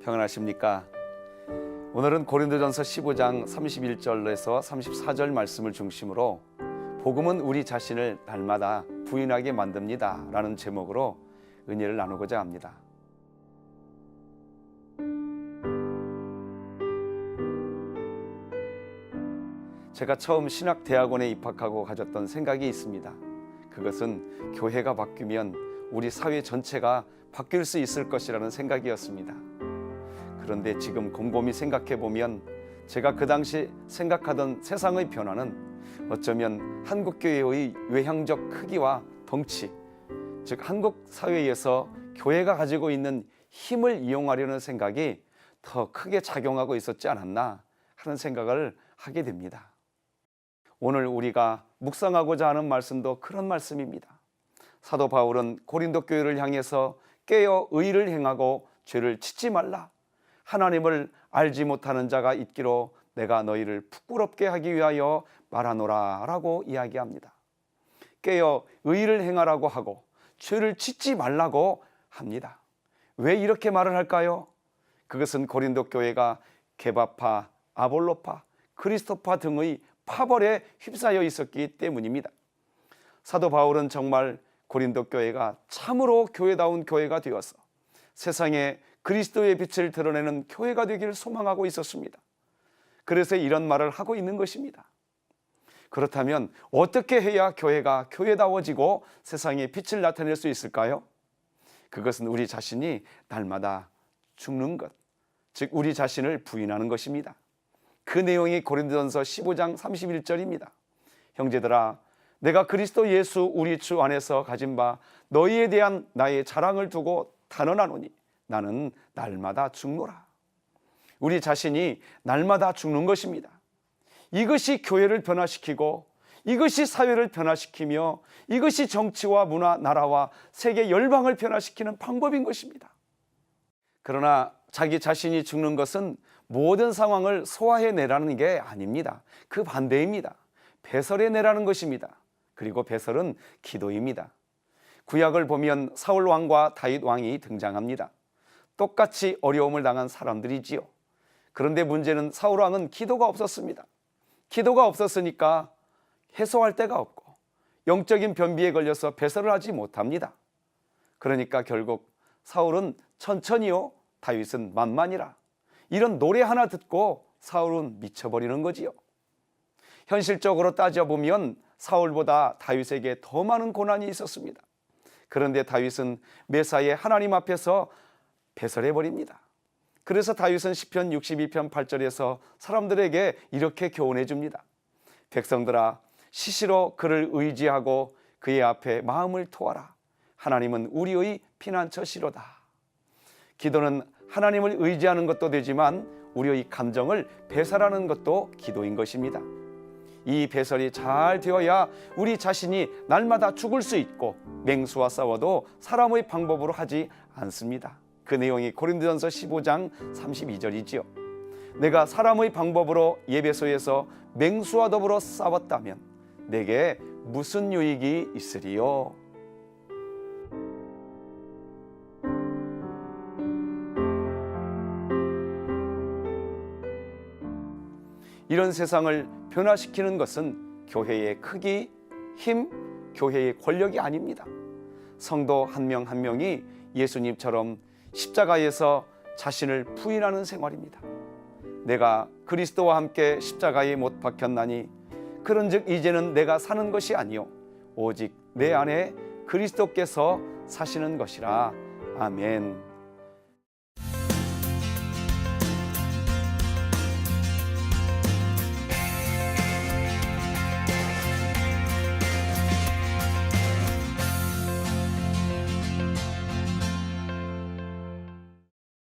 평안하십니까? 오늘은 고린도전서 15장 31절에서 34절 말씀을 중심으로 복음은 우리 자신을 날마다 부인하게 만듭니다 라는 제목으로 은혜를 나누고자 합니다. 제가 처음 신학대학원에 입학하고 가졌던 생각이 있습니다. 그것은 교회가 바뀌면 우리 사회 전체가 바뀔 수 있을 것이라는 생각이었습니다. 그런데 지금 곰곰이 생각해 보면 제가 그 당시 생각하던 세상의 변화는 어쩌면 한국교회의 외향적 크기와 덩치, 즉 한국 사회에서 교회가 가지고 있는 힘을 이용하려는 생각이 더 크게 작용하고 있었지 않았나 하는 생각을 하게 됩니다. 오늘 우리가 묵상하고자 하는 말씀도 그런 말씀입니다. 사도 바울은 고린도 교회를 향해서 깨어 의를 행하고 죄를 짓지 말라. 하나님을 알지 못하는 자가 있기로 내가 너희를 부끄럽게 하기 위하여 말하노라 라고 이야기합니다. 깨어 의를 행하라고 하고 죄를 짓지 말라고 합니다. 왜 이렇게 말을 할까요? 그것은 고린도 교회가 게바파, 아볼로파, 그리스도파 등의 파벌에 휩싸여 있었기 때문입니다. 사도 바울은 정말 고린도 교회가 참으로 교회다운 교회가 되어서 세상에 그리스도의 빛을 드러내는 교회가 되기를 소망하고 있었습니다. 그래서 이런 말을 하고 있는 것입니다. 그렇다면 어떻게 해야 교회가 교회다워지고 세상에 빛을 나타낼 수 있을까요? 그것은 우리 자신이 날마다 죽는 것, 즉 우리 자신을 부인하는 것입니다. 그 내용이 고린도전서 15장 31절입니다. 형제들아, 내가 그리스도 예수 우리 주 안에서 가진 바 너희에 대한 나의 자랑을 두고 단언하노니 나는 날마다 죽노라. 우리 자신이 날마다 죽는 것입니다. 이것이 교회를 변화시키고 이것이 사회를 변화시키며 이것이 정치와 문화, 나라와 세계 열방을 변화시키는 방법인 것입니다. 그러나 자기 자신이 죽는 것은 모든 상황을 소화해내라는 게 아닙니다. 그 반대입니다. 배설해내라는 것입니다. 그리고 배설은 기도입니다. 구약을 보면 사울 왕과 다윗 왕이 등장합니다. 똑같이 어려움을 당한 사람들이지요. 그런데 문제는 사울 왕은 기도가 없었습니다. 기도가 없었으니까 해소할 데가 없고 영적인 변비에 걸려서 배설을 하지 못합니다. 그러니까 결국 사울은 천천히요, 다윗은 만만이라, 이런 노래 하나 듣고 사울은 미쳐버리는 거지요. 현실적으로 따져보면 사울보다 다윗에게 더 많은 고난이 있었습니다. 그런데 다윗은 매사에 하나님 앞에서 배설해버립니다. 그래서 다윗은 시편 62편 8절에서 사람들에게 이렇게 교훈해 줍니다. 백성들아, 시시로 그를 의지하고 그의 앞에 마음을 토하라. 하나님은 우리의 피난처시로다. 기도는 하나님을 의지하는 것도 되지만 우리의 감정을 배설하는 것도 기도인 것입니다. 이 배설이 잘 되어야 우리 자신이 날마다 죽을 수 있고 맹수와 싸워도 사람의 방법으로 하지 않습니다. 그 내용이 고린도전서 15장 32절이지요. 내가 사람의 방법으로 예배소에서 맹수와 더불어 싸웠다면 내게 무슨 유익이 있으리요? 이런 세상을 변화시키는 것은 교회의 크기, 힘, 교회의 권력이 아닙니다. 성도 한 명 한 명이 예수님처럼 십자가에서 자신을 부인하는 생활입니다. 내가 그리스도와 함께 십자가에 못 박혔나니 그런즉 이제는 내가 사는 것이 아니요 오직 내 안에 그리스도께서 사시는 것이라. 아멘.